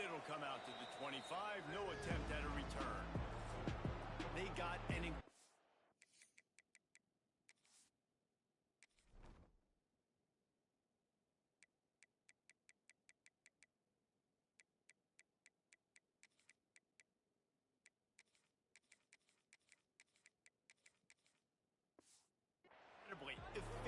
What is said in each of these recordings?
it'll come out to the 25. No attempt at a return. They got an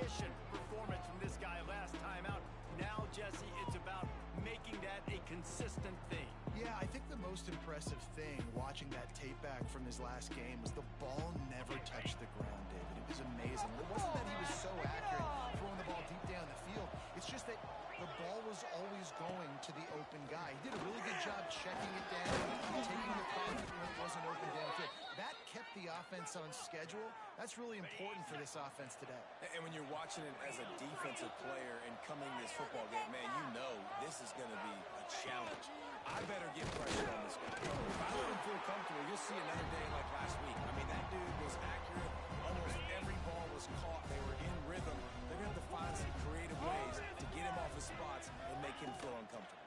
efficient performance from this guy last time out. Now, Jesse, it's about making that a consistent thing. Yeah, I think the most impressive thing watching that tape back from his last game was the ball never touched the ground, David. It was amazing. It wasn't that he was so accurate throwing the ball deep down the field. It's just that the ball was always going to the open guy. He did a really good job checking it down, taking the target when it wasn't open downfield. That kept the offense on schedule. That's really important for this offense today. And when you're watching it as a defensive player and coming this football game, man, you know this is going to be a challenge. I better get pressure on this guy. If I let him feel comfortable, you'll see another day like last week. I mean, that dude was accurate. Almost every ball was caught. They were in rhythm. They're going to have to find some creative ways to get him off his spots and make him feel uncomfortable.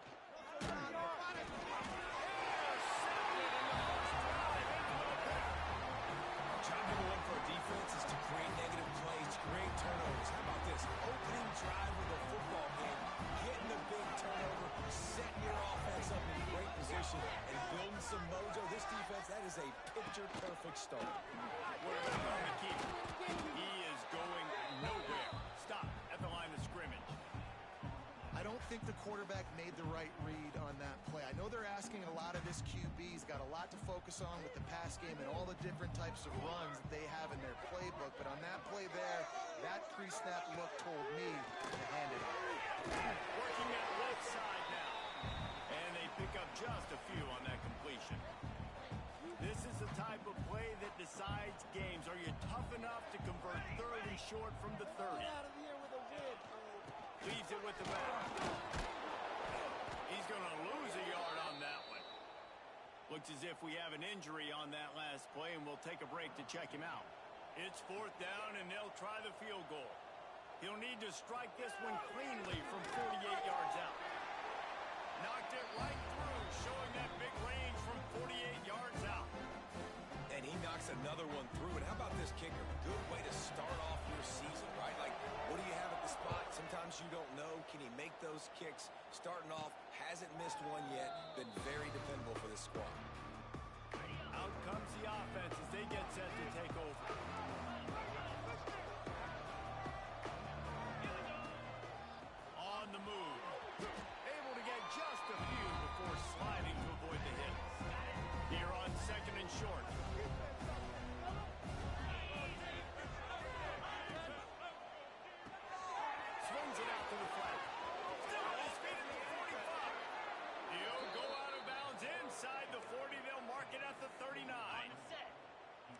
Job number one for a defense is to create negative plays, to create turnovers. How about this? Opening drive of the football game, getting the big turnover, setting your offense up in great position, and building some mojo. This defense, that is a picture-perfect start. What about the keeper? He is going nowhere. Stop at the line of scrimmage. I don't think the quarterback made the right read on that play. I know they're asking a lot of this QB. He's got a lot to focus on with the pass game and all the different types of runs that they have in their playbook. But on that play there, that pre-snap look told me to hand it off. Working that left side now. And they pick up just a few on that completion. This is the type of play that decides games. Are you tough enough to convert third and short from the 30? Out of here with a win. Leaves it with the back. He's going to lose a yard on that one. Looks as if we have an injury on that last play, and we'll take a break to check him out. It's 4th down, and they'll try the field goal. He'll need to strike this one cleanly from 48 yards out. Knocked it right through, showing that big range from 48 yards out. And he knocks another one through. And how about this kicker? Good way to start off your season, right? Like, what do you have at the spot? Sometimes you don't know. Can he make those kicks? Starting off, hasn't missed one yet. Been very dependable for this squad. Out comes the offense as they get set to take over. On the move. Able to get just a few before sliding to avoid the hits. Here on 2nd and short. Swings it out to the flat. Still on his feet at the 45. He'll go out of bounds inside the 40. They'll mark it at the 39.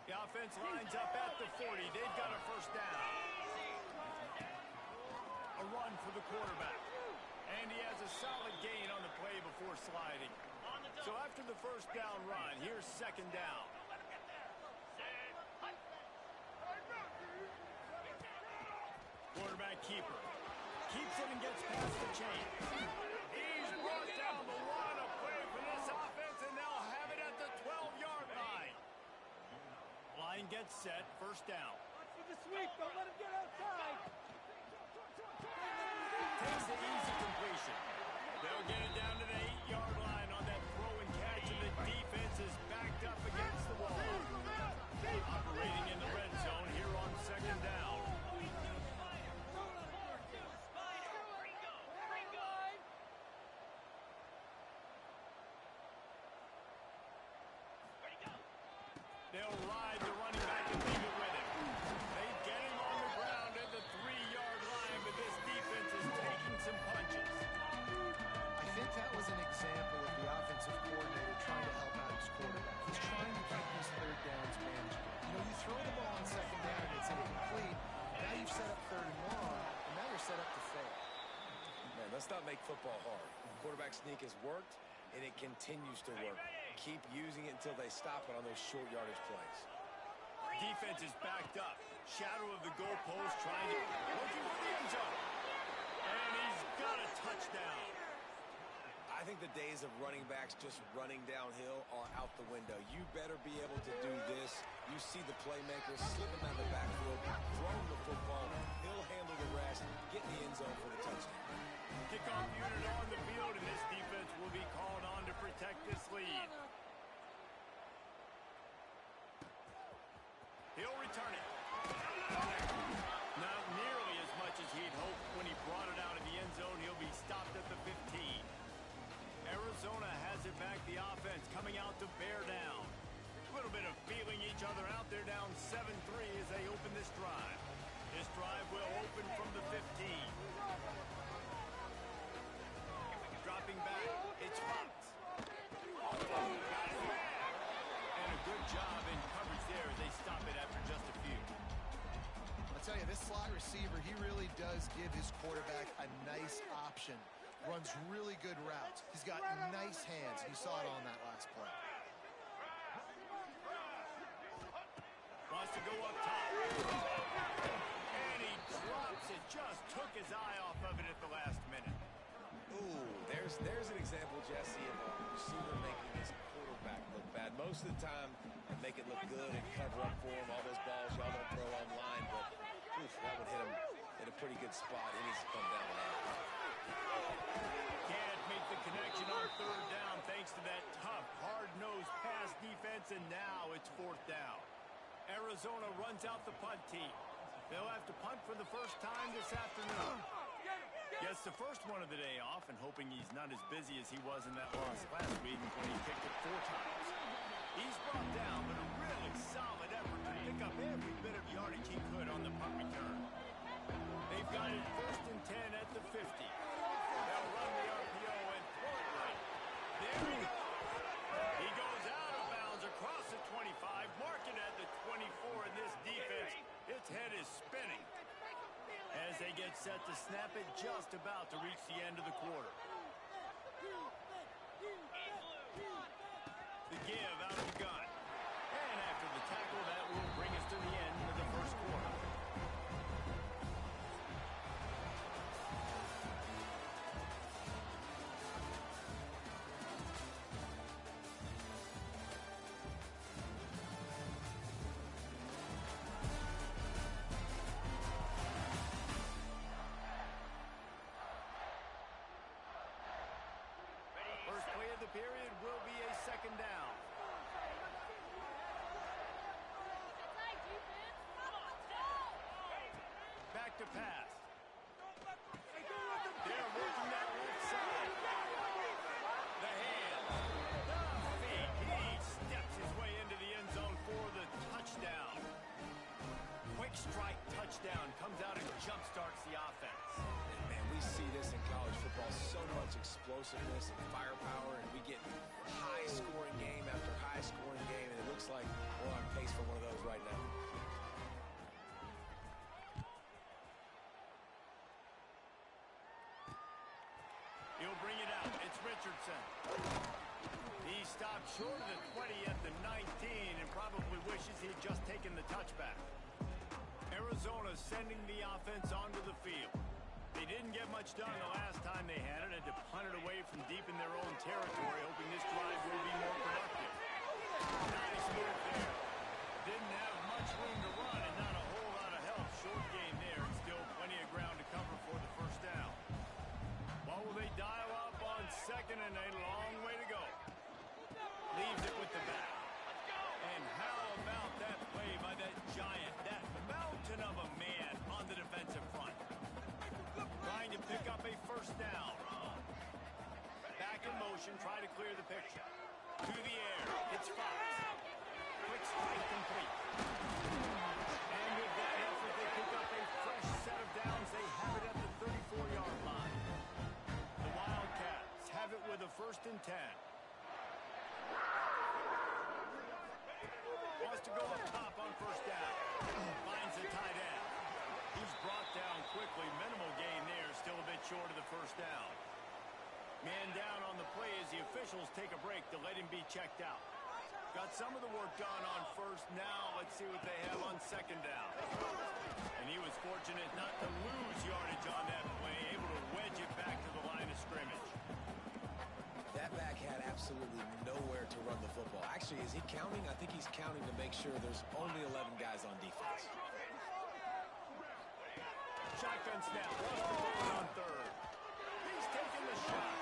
The offense lines up at the 40. They've got a first down. A run for the quarterback. And he has a solid gain on the play before sliding. So after the first down run, here's 2nd down. Quarterback keeper. Keeps it and gets past the chain. He's brought down, but what a play for this offense, and they'll have it at the 12-yard line. Line gets set, 1st down. Watch for the sweep. Don't let him get outside. Takes the easy completion. They'll get it down to the 8-yard line on that throw and catch, and the defense is backed up against the wall. Operating in the red zone here on 2nd down. They'll ride the running back and leave it with him. They get him on the ground at the 3-yard line, but this defense is taking some punches. I think that was an example of the offensive coordinator trying to help out his quarterback. He's trying to keep these 3rd downs manageable. You know, you throw the ball on 2nd down and it's incomplete. Now you've set up 3rd and long, and now you're set up to fail. Man, let's not make football hard. Quarterback sneak has worked, and it continues to work. Keep using it until they stop it on those short yardage plays. Defense is backed up. Shadow of the goalpost trying to... looking for the end zone. And he's got a touchdown. I think think the days of running backs just running downhill are out the window. You better be able to do this. You see the playmaker, slip him out of the backfield, throw him the football. He'll handle the rest, get in the end zone for the touchdown. Kickoff unit on the field, and this defense will be called on to protect this lead. He'll return it. Not nearly as much as he'd hoped when he brought it out of the end zone. He'll be stopped at the 15. Arizona has it back. The offense coming out to bear down. A little bit of feeling each other out. They're down 7-3 as they open this drive. This drive will open from the 15. Dropping back, it's Fox. Got his man. And a good job in coverage there. They stop it after just a few. I'll tell you, this slot receiver, he really does give his quarterback a nice option. Runs really good routes. He's got nice hands. You saw it on that last play. Wants to go up top. And he drops it. Just took his eye off of it at the last minute. Ooh, there's an example, Jesse, of a receiver making his quarterback look bad. Most of the time, they make it look good and cover up for him. All those balls y'all don't throw online, but oof, that would hit him in a pretty good spot. He needs to come down with that. Can't make the connection on third down thanks to that tough, hard-nosed pass defense, and now it's fourth down. Arizona runs out the punt team. They'll have to punt for the first time this afternoon. Gets the first one of the day off and hoping he's not as busy as he was in that loss last week when he kicked it 4 times. He's brought down, but a really solid effort to pick up every bit of yardage he could on the punt return. They've got it first and 10 at the 50. They'll run the RPO and throw it right. There he goes. He goes out of bounds across the 25, marking at the 24, and this defense, its head is spinning as they get set to snap it, just about to reach the end of the quarter. The give out of the gun. And after the tackle, that will bring us to the end of the first quarter. First play of the period will be a second down. Back to pass. They're working that left side. The hands. The feet. He steps his way into the end zone for the touchdown. Quick strike touchdown. Comes out and jumpstarts the offense. Man, we see this in college football, so much explosiveness and firepower, and we get high-scoring game after high-scoring game, and it looks like we're on pace for one of those right now. He'll bring it out. It's Richardson. He stopped short of the 20 at the 19 and probably wishes he had just taken the touchback. Arizona sending the offense onto the field. They didn't get much done the last time they had it, had to punt it away from deep in their own territory, hoping this drive will be more productive. Nice move there. Didn't have much room to run and not a whole lot of help. Short game there, and still plenty of ground to cover for the first down. What will they dial up on second, and a long way to go. Leaves it with the back. And how about that play by that giant, that mountain of a man on the defensive front? Trying to pick up a first down. Back in motion, try to clear the picture. To the air, it's Fox. Quick strike complete. And with that effort, they pick up a fresh set of downs. They have it at the 34-yard line. The Wildcats have it with a first and 10. Wants to go up top on first down. Finds the tight end. He's brought down quickly. Minimal gain there. Still a bit short of the first down. Man down on the play as the officials take a break to let him be checked out. Got some of the work done on first. Now let's see what they have on second down. And he was fortunate not to lose yardage on that play. Able to wedge it back to the line of scrimmage. actually, is he counting? I think he's counting to make sure there's only 11 guys on defense. Shotgun snap. Lost the ball on third. He's taking the shot.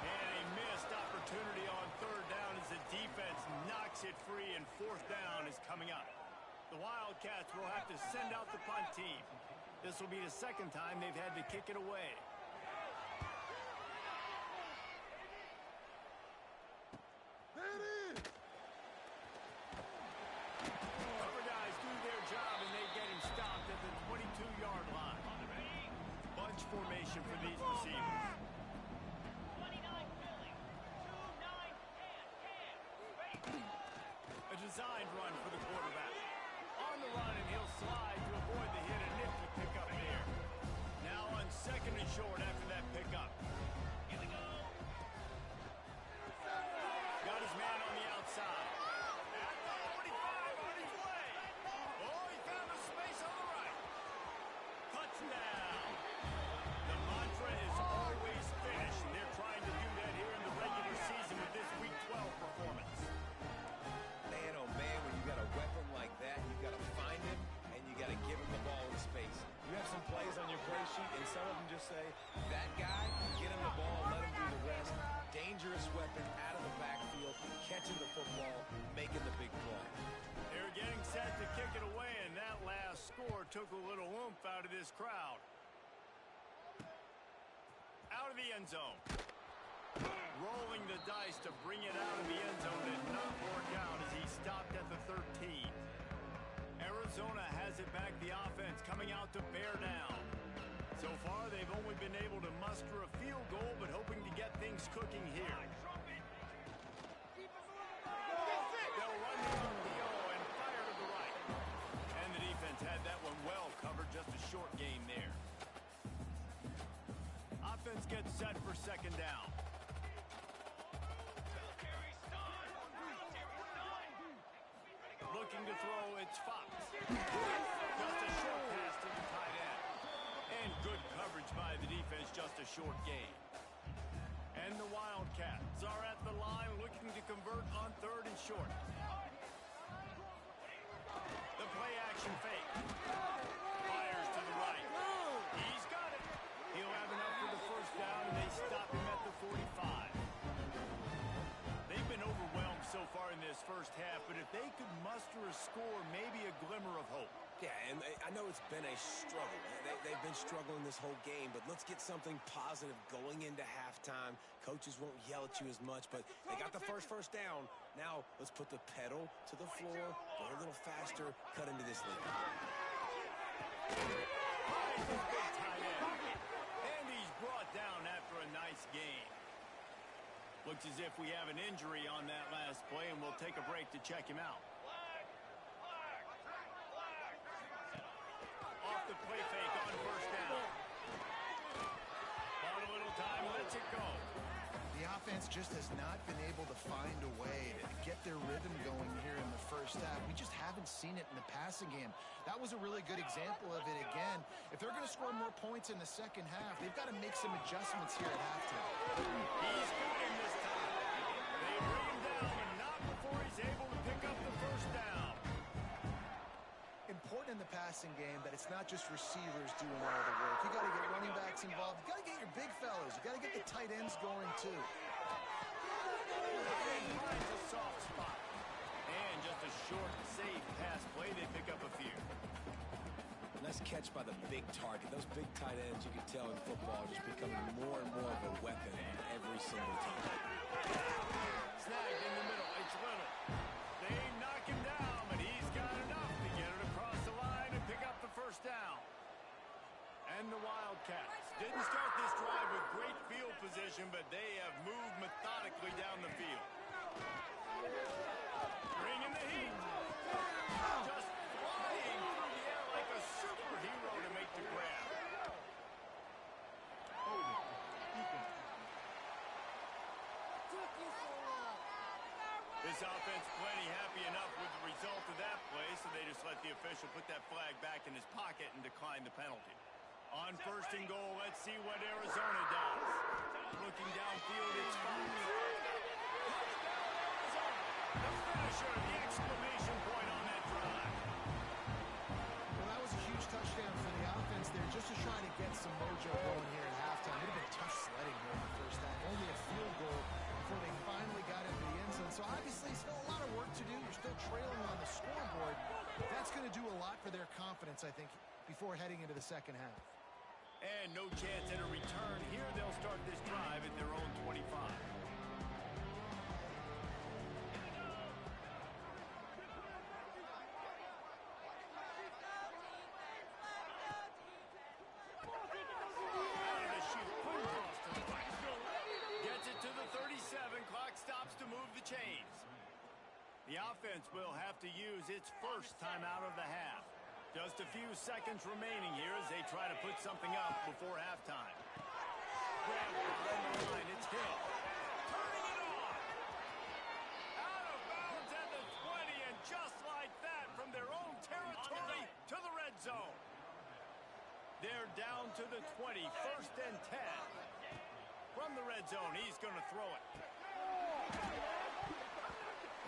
And a missed opportunity on third down as the defense knocks it free, and fourth down is coming up. The Wildcats will have to send out the punt team. This will be the second time they've had to kick it away. Cover guys do their job, and they get him stopped at the 22-yard line. Bunch formation for these receivers. A designed run for the quarterback. On the run, and he'll slide to avoid the hit. A nifty pickup there. Now on second and short after that pickup. Here we go. Got his man on the outside. At the 45 on his way. Oh, he found a space on the right. Touchdown. The mantra is always finish, and they're trying to do that here in the regular season with this Week 12 performance. Man, oh man, when you got a weapon like that, you got to find him, and you got to give him the ball in space. You have some plays on your play sheet, and some of them just say, that guy, get him the ball, let him do the rest. Dangerous weapon out of the backfield, catching the football, making the big play. They're getting set to kick it away, and that last score took a little oomph out of this crowd. Out of the end zone. Rolling the dice to bring it out of the end zone did not work out as he stopped at the 13. Arizona has it back, the offense coming out to bear down. So far, they've only been able to muster a field goal, but hoping to get things cooking here. They'll run the RPO and fire to the right. And the defense had that one well covered, just a short gain there. Offense gets set for second down. Looking to throw, it's Fox. Just a short pass to the tight end. And good coverage by the defense, just a short gain. And the Wildcats are at the line looking to convert on third and short. The play action fake. Fires to the right. He's got it. He'll have enough for the first down, and they stop him at the 45. They've been overwhelmed so far in this first half, but if they could muster a score, maybe a glimmer of hope. Yeah, and I know it's been a struggle. They've been struggling this whole game, but let's get something positive going into halftime. Coaches won't yell at you as much, but they got the first down. Now let's put the pedal to the floor, go a little faster, cut into this lead. And he's brought down after a nice game. Looks as if we have an injury on that last play, and we'll take a break to check him out. Off the play fake on first down. On a little time, lets it go. The offense just has not been able to find a way to get their rhythm going here in the first half. We just haven't seen it in the passing game. That was a really good example of it again. If they're going to score more points in the second half, they've got to make some adjustments here at halftime. He's got him this time. They bring him down, but not before he's able to pick up the first down. Important in the passing game that it's not just receivers doing all the work. You got to get running backs involved. You got to get your big fellas. You got to get the tight ends going too. And finds a soft spot. And just a short, safe pass play. They pick up a few. Nice catch by the big target. Those big tight ends, you can tell in football, just becoming more and more of a weapon every single time. Snagged in the middle. It's Little. They knock him down, but he's got enough to get it across the line and pick up the first down. And the Wildcats didn't start this drive with great field position, but they have moved methodically down the field. Bringing the heat. Just flying through the air like a superhero to make the grab. This offense plenty happy enough with the result of that play, so they just let the official put that flag back in his pocket and decline the penalty. On first and goal, let's see what Arizona does. Looking downfield, it's Fox. The finisher, the exclamation point on that drive. Well, that was a huge touchdown for the offense there, just to try to get some mojo going here at halftime. It would have been tough sledding here in the first half. Only a field goal before they finally got into the end zone. So obviously still a lot of work to do. You're still trailing on the scoreboard. That's going to do a lot for their confidence, I think, before heading into the second half. And no chance at a return. Here they'll start this drive at their own 25. Gets it to the 37. Clock stops to move the chains. The offense will have to use its first timeout of the half. Just a few seconds remaining here as they try to put something up before halftime. Grab behind the line. It's Hill. Turning it on. Out of bounds at the 20, and just like that, from their own territory to the red zone. They're down to the 20, first and 10. From the red zone, he's going to throw it.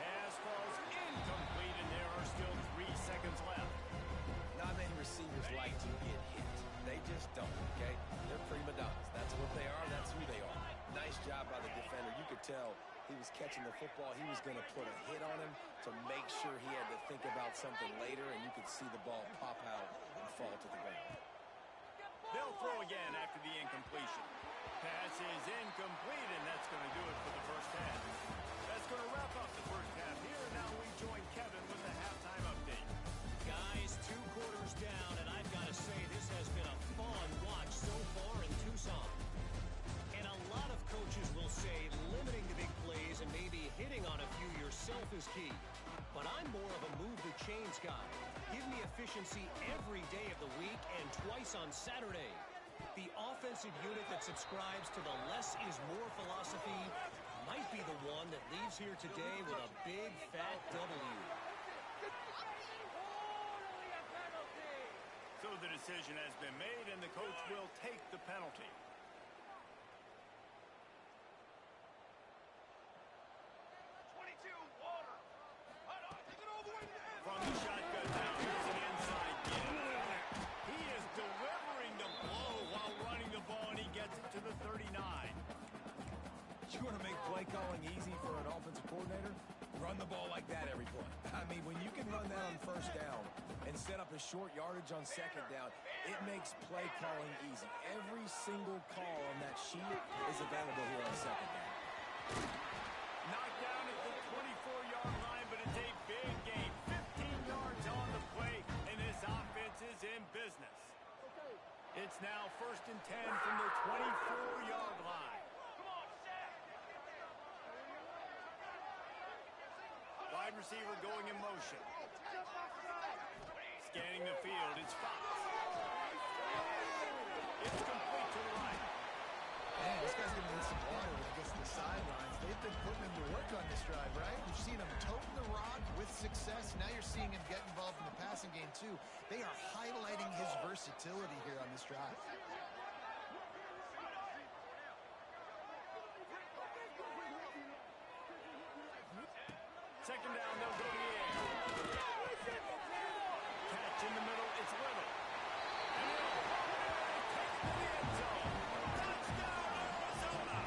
Pass falls incomplete, and there are still 3 seconds left. Not many receivers like to get hit. They just don't, okay? They're prima donnas. That's what they are. That's who they are. Nice job by the defender. You could tell he was catching the football. He was going to put a hit on him to make sure he had to think about something later, and you could see the ball pop out and fall to the ground. They'll throw again after the incompletion. Pass is incomplete, and that's going to do it for the first half. That's going to wrap up the first half here. Now we join Kevin with the halftime update. Guys, 2 quarters down, and I've got to say this has been a fun watch so far in Tucson. And a lot of coaches will say limiting the big plays and maybe hitting on a few yourself is key. But I'm more of a move the chains guy. Give me efficiency every day of the week and twice on Saturday. The offensive unit that subscribes to the less is more philosophy might be the one that leaves here today with a big fat W. So the decision has been made, and the coach will take the penalty. From the shotgun now, here's an inside get. He is delivering the blow while running the ball, and he gets it to the 39. You want to make play calling easy for an offensive coordinator? Run the ball like that every play. I mean, when you can run that on first down and set up a short yardage on second down, it makes play calling easy. Every single call on that sheet is available here on second down. Knocked down at the 24-yard line, but it's a big gain. 15 yards on the play, and this offense is in business. It's now first and 10 from the 24-yard line. Wide receiver going in motion. Scanning the field, it's Fox. It's complete to the right. Man, this guy's going to need some water when he gets to the sidelines. They've been putting him to work on this drive, right? You've seen him toting the rock with success. Now you're seeing him get involved in the passing game, too. They are highlighting his versatility here on this drive. Second down, they'll go to the air. Catch in the middle, it's Little. And Little takes to the end zone. Touchdown, Arizona!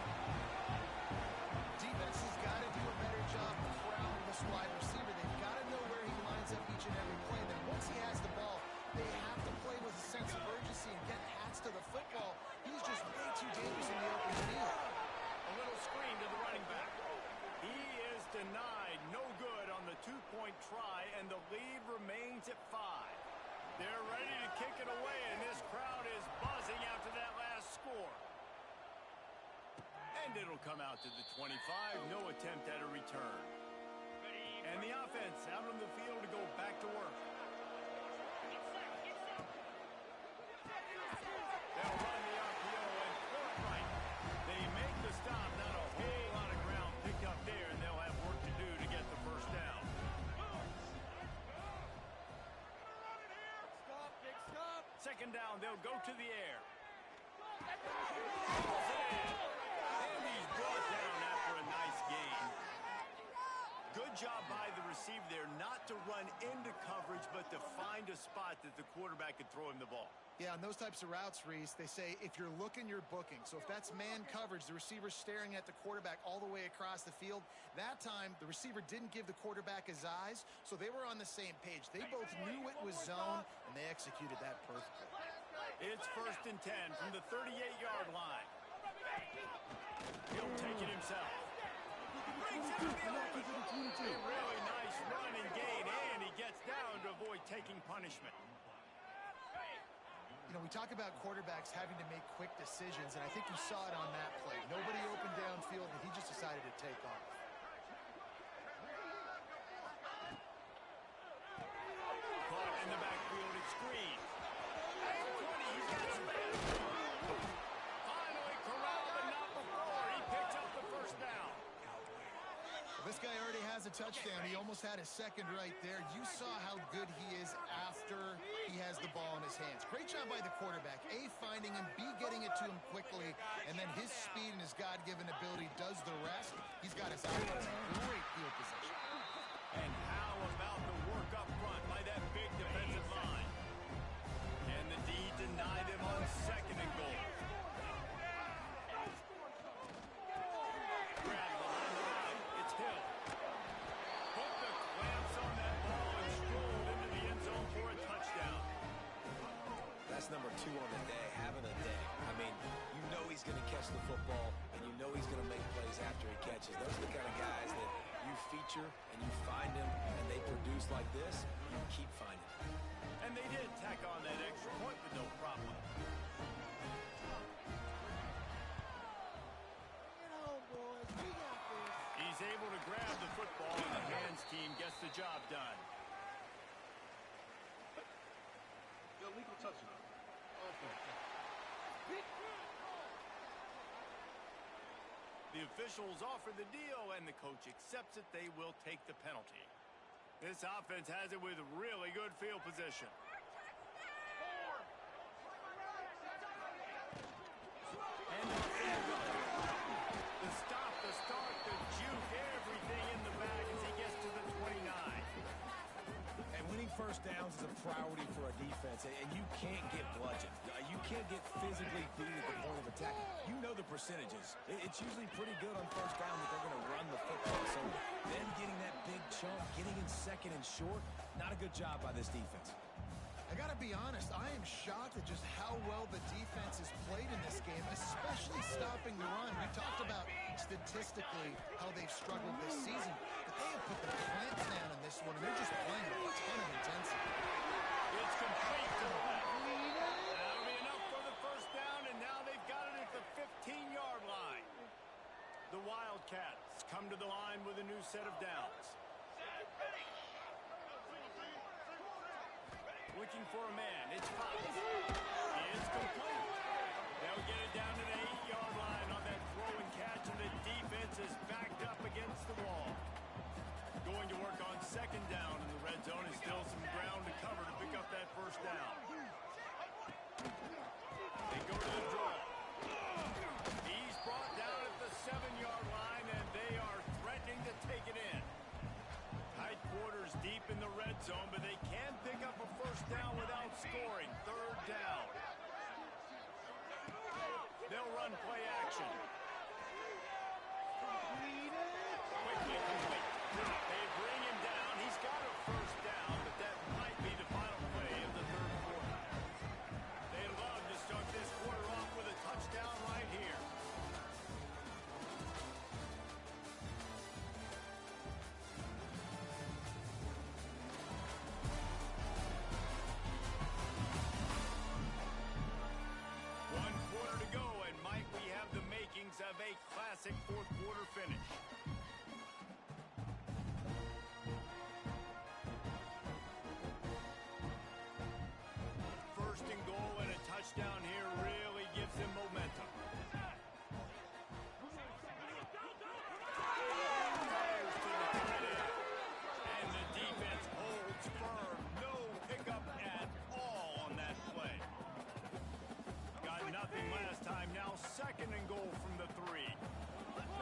Defense has got to do a better job corralling this wide receiver. They've got to know where he lines up each and every play. Then once he has the ball, they have to play with a sense of urgency and get hats to the football. He's just way too dangerous in the open field. A little screen to the running back. He is denied. No good on the two-point try, and the lead remains at 5. They're ready to kick it away, and this crowd is buzzing after that last score. And it'll come out to the 25. No attempt at a return. And the offense out on the field to go back to work. They'll run the RPO and throw it right. They make the stop. Not a whole lot of ground picked up there, and they'll have work to do to get the first down. Second down, they'll go to the air. And he's brought down after a nice gain. Good Good job by the receiver there not to run into coverage, but to find a spot that the quarterback could throw him the ball. Yeah, on those types of routes, Reese, they say if you're looking, you're booking. So if that's man coverage, the receiver's staring at the quarterback all the way across the field. That time, the receiver didn't give the quarterback his eyes, so they were on the same page. They both knew it was zone, and they executed that perfectly. It's 1st and 10 from the 38-yard line. He'll take it himself. A really nice run and gain, and he gets down to avoid taking punishment. You know, we talk about quarterbacks having to make quick decisions, and I think you saw it on that play. Nobody opened downfield, and he just decided to take off. Caught in the backfield, it's Green. At 20, he's got space. Finally corralled, but not before. He picks up the first down. This guy already has a touchdown. He almost had his second right there. You saw how good he is after he has the ball in his hands. Great job by the quarterback. A, finding him, B, getting it to him quickly, and then his speed and his God-given ability does the rest. He's got his eyes on great field position. And how about the work up front by that big defensive line? And the D denied him on 2nd and goal. That's number 2 on the day, having a day. I mean, you know he's going to catch the football, and you know he's going to make plays after he catches. Those are the kind of guys that you feature, and you find them, and they produce like this, you keep finding them. And they did tack on that extra point with no problem. He's able to grab the football, and the hands team gets the job done. Illegal touchdown. The officials offer the deal, and the coach accepts it. They will take the penalty. This offense has it with really good field position. And the stop, the start, the juke, everything in the bag as he gets to the 29. And winning first downs is a priority for a defense, and you can't get bludgeoned. You can't get physically beat at the point of attack. You know the percentages. It's usually pretty good on first down that they're going to run the football. So them getting that big chunk, getting in 2nd and short, not a good job by this defense. I got to be honest, I am shocked at just how well the defense has played in this game, especially stopping the run. We talked about statistically how they've struggled this season, but they have put the clamps down in this one, and they're just playing with a ton of intensity. It's complete to the left. That'll be enough for the first down, and now they've got it at the 15-yard line. The Wildcats come to the line with a new set of downs. Looking for a man. It's Fox. He is complete. They'll get it down to the 8-yard line on that throw and catch, and the defense is backed up against the wall. Going to work on 2nd down in the red zone. Is still some ground to cover to pick up that first down. They go to the draw. He's brought down at the 7-yard line, and they are threatening to take it in. Tight quarters deep in the red zone, but they can pick up a first down without scoring. 3rd down. They'll run play action. Quickly complete. They bring him down. He's got a first down, but that might be the final play of the 3rd quarter. They love to start this quarter off with a touchdown right here. Of a classic 4th quarter finish. First and goal, and a touchdown here really gives them momentum. And the defense holds firm. No pickup at all on that play. Got nothing last time. Now 2nd and goal from the 3.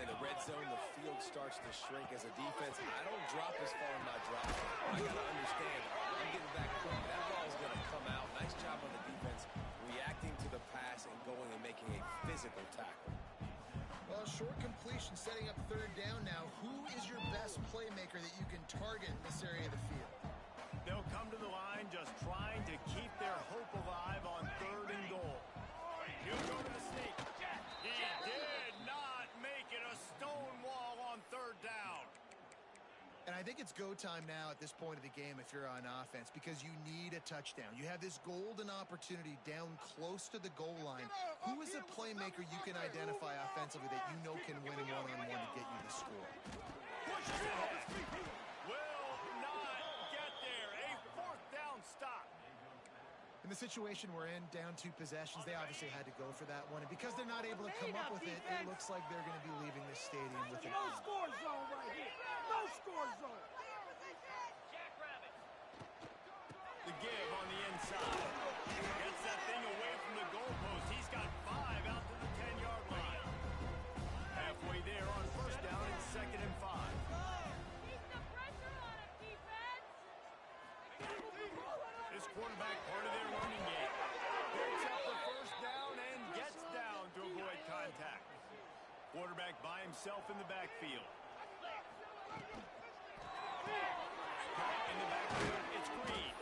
in the red zone, the field starts to shrink as a defense. I don't drop as far in my drop. I got to understand, I'm getting back quick. That ball is going to come out. Nice job on the defense reacting to the pass and going and making a physical tackle. Well, short completion setting up third down now. Who is your best playmaker that you can target in this area of the field? They'll come to the line just trying to keep their hope alive on third and goal. He'll go to the sneak. He did not make it a stone wall on third down. And I think it's go time now at this point of the game if you're on offense because you need a touchdown. You have this golden opportunity down close to the goal line. Who is a playmaker you can identify offensively that you know can win one-on-one to get you the score? Pushes ahead. Will not get there. A fourth down stop. In the situation we're in, down 2 possessions, they obviously had to go for that one. And because they're not able to come up with it, it looks like they're going to be leaving this stadium with an No score zone right here. No score zone. The give on the inside. Gets that thing away from the goalpost. He's got 5 out to the 10-yard line. Halfway there on first down, it's 2nd and 5. Keep the pressure on him, defense. This quarterback part of their running game. Picks up the first down and gets down to avoid contact. Quarterback by himself in the backfield. In the backfield, it's Green.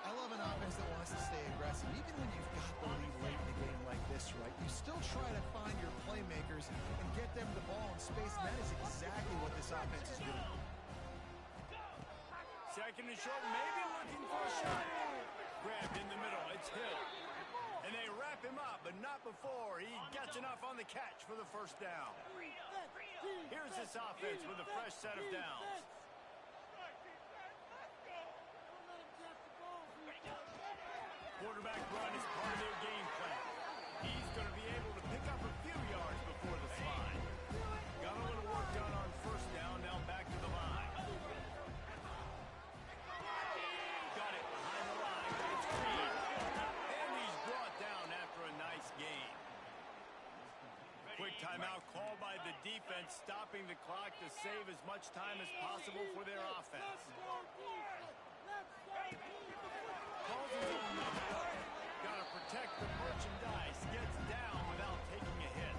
I love an offense that wants to stay aggressive. Even when you've got the lead late in a game like this, right, you still try to find your playmakers and get them the ball in space, and that is exactly what this offense is doing. 2nd and short, maybe looking for a shot. Grabbed in the middle, it's Hill. And they wrap him up, but not before he gets enough on the catch for the first down. Here's this offense with a fresh set of downs. Quarterback run is part of their game plan. He's going to be able to pick up a few yards before the slide. Got a little work done on first down, now back to the line. Got it behind the line, it's Green. And he's brought down after a nice gain. Quick timeout called by the defense, stopping the clock to save as much time as possible for their offense. Calls his own number. Got to protect the merchandise. Gets down without taking a hit.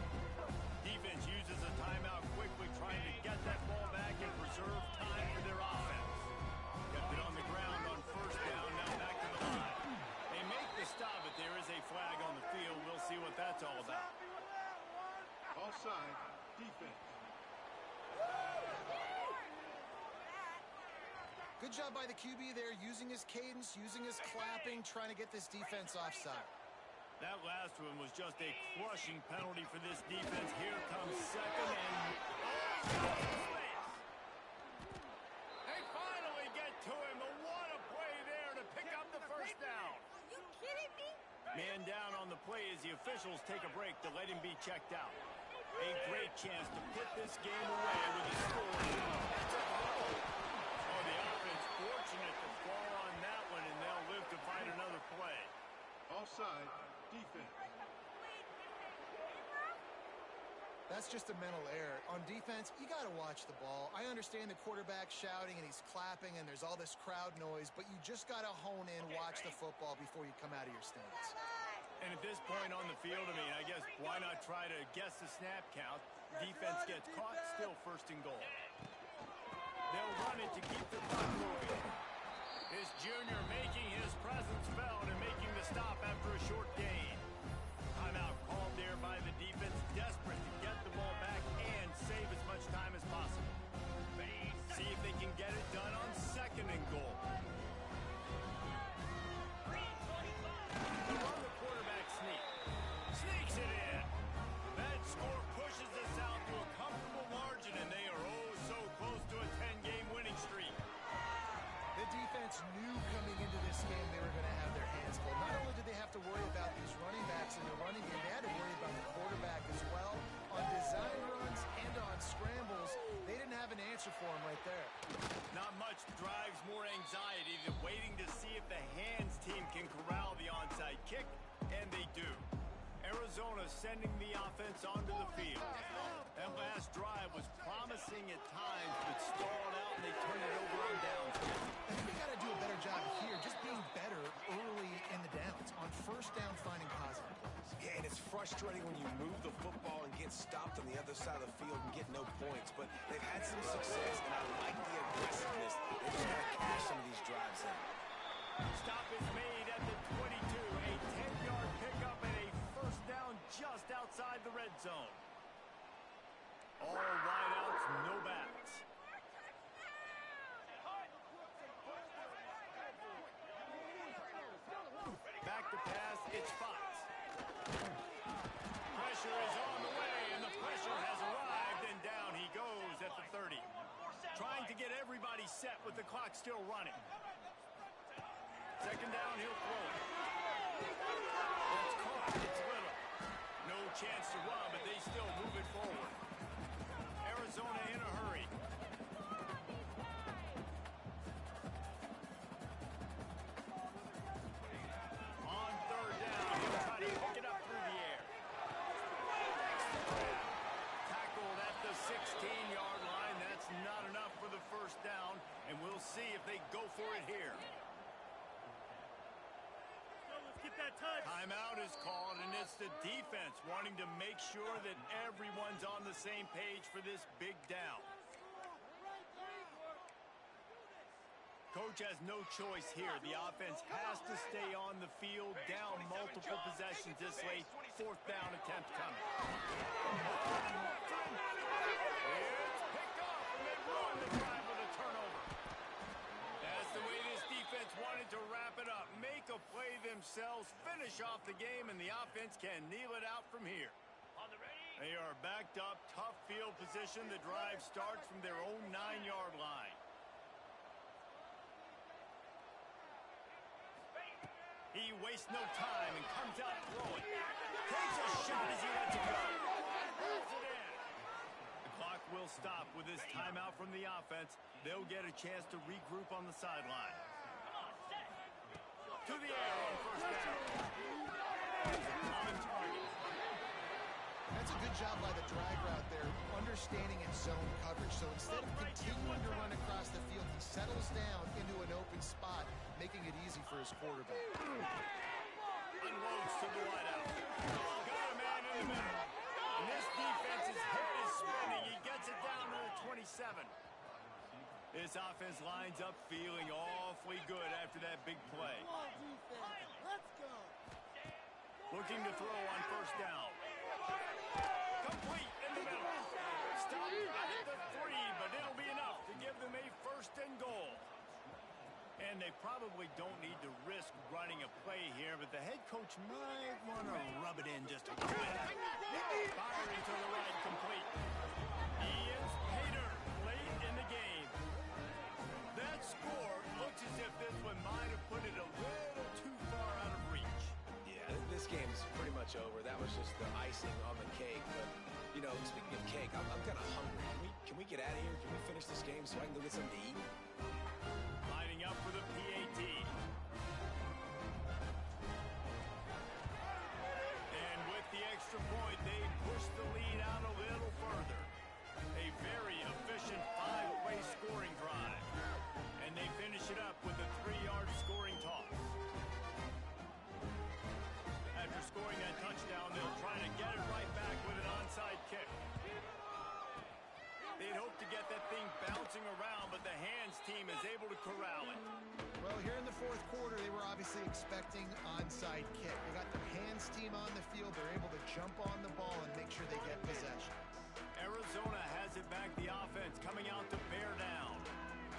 Defense uses a timeout quickly, trying to get that ball back and preserve time for their offense. Kept it on the ground on first down, now back to the line. They make the stop, but there is a flag on the field. We'll see what that's all about. Offside, defense. Good job by the QB there, using his cadence, using his clapping, trying to get this defense offside. That last one was just a crushing penalty for this defense. Here comes 2nd and... They finally get to him. What a play there to pick up the first down. Are you kidding me? Man down on the play as the officials take a break to let him be checked out. A great chance to put this game away with a score. Oh, the offense fortunate to fall on that one, and they'll live to fight another play. Offside, defense. That's just a mental error. On defense, you got to watch the ball. I understand the quarterback shouting and he's clapping and there's all this crowd noise, but you just got to hone in, watch the football before you come out of your stance. And at this point on the field, I guess why not try to guess the snap count? Defense gets caught, still 1st and goal. They'll run it to keep the clock moving. This junior making his presence felt and making the stop after a short gain. Timeout called there by the defense, desperate to get the ball back and save as much time as possible. See if they can get it done on 2nd and goal. They run the quarterback sneak. Sneaks it in. That score pushes us out to a comfortable margin, and they are oh so close to a 10-game winning streak. The defense knew coming into this game they were going to have their hands full. Not only did they have to worry about these running backs in the running game, they had to worry about the quarterback as well. On design runs and on scrambles, they didn't have an answer for him right there. Not much drives more anxiety than waiting to see if the hands team can corral the onside kick, and they do. Arizona sending the offense onto the field. That last drive was promising at times, but stalled out, and they turned it over on downs. I think they got to do a better job here, just being better early in the downs. On first down, finding positive plays. Yeah, and it's frustrating when you move the football and get stopped on the other side of the field and get no points. But they've had some success, and I like the aggressiveness. They just got to cash some of these drives in. Stop is made at the 22. A 10-yard pickup and a first down just outside the red zone. All wideouts, no backs. Back to pass, it's Fox. Pressure is on the way, and the pressure has arrived, and down he goes at the 30. Trying to get everybody set with the clock still running. Second down, he'll throw it. It's caught, it's little. No chance to run, but they still move it forward. Arizona in a hurry. On third down, he'll try to pick it up through the air. Tackled at the 16-yard line. That's not enough for the first down, and we'll see if they go for it here. Timeout is called, and it's the defense wanting to make sure that everyone's on the same page for this big down. Coach has no choice here. The offense has to stay on the field, down multiple possessions this late. Fourth down attempt coming. It's picked off, and they ruin the drive with a turnover. That's the way this defense wanted to wrap it up. Make a play themselves, finish off the game, and the offense can kneel it out from here. They are backed up, tough field position. The drive starts from their own 9-yard line. He wastes no time and comes out throwing. Takes a shot as he lets it go. Pulls it in. The clock will stop with this timeout from the offense. They'll get a chance to regroup on the sideline. To the air on first down. On target. That's a good job by the drag route there, understanding its zone coverage. So instead of continuing to run across the field, he settles down into an open spot, making it easy for his quarterback. Unloads to the wideout. Got a man in the middle. And this defense's head is spinning. He gets it down to the 27. This offense lines up feeling awfully good after that big play. Let's go. Looking to throw on first down. Complete in the middle. Stop right at the 3, but it'll be enough to give them a first and goal. And they probably don't need to risk running a play here, but the head coach might want to rub it in just a little bit. Firing to the right, complete. Ian's Pater late in the game. That score looks as if this one might have put it a little too far out of reach. Yeah, this game's pretty much over. That was just the icing on the cake. But, you know, speaking of cake, I'm kind of hungry. Can we get out of here? Can we finish this game so I can go get something to eat? Lining up for the PAT. And with the extra point, they push the lead out a little further. A very efficient 5-play scoring drive. And they finish it up with a 3-yard scoring toss. After scoring that touchdown, they'll try to get it right back with an onside kick. They'd hope to get that thing bouncing around, but the hands team is able to corral it. Well, here in the fourth quarter, they were obviously expecting onside kick. They got their hands team on the field. They're able to jump on the ball and make sure they get possession. Arizona has it back, the offense coming out to bear down.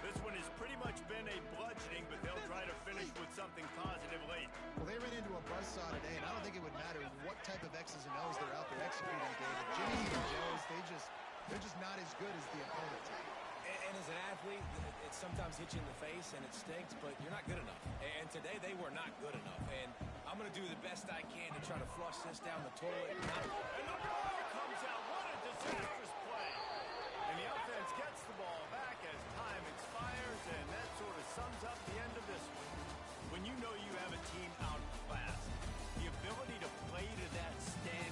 This one has pretty much been a bludgeoning, but they'll try to finish with something positive late. Well, they ran into a buzzsaw today, and I don't think it would matter what type of X's and O's they're out there executing, David. Jimmy and Joe's, they're just not as good as the opponent. And as an athlete, it sometimes hits you in the face and it stinks, but you're not good enough. And today they were not good enough. And I'm going to do the best I can to try to flush this down the toilet. And the ball comes out. What a disastrous play. And the offense gets the ball back as time expires, and that sort of sums up the end of this one. When you know you have a team outclassed, the ability to play to that standard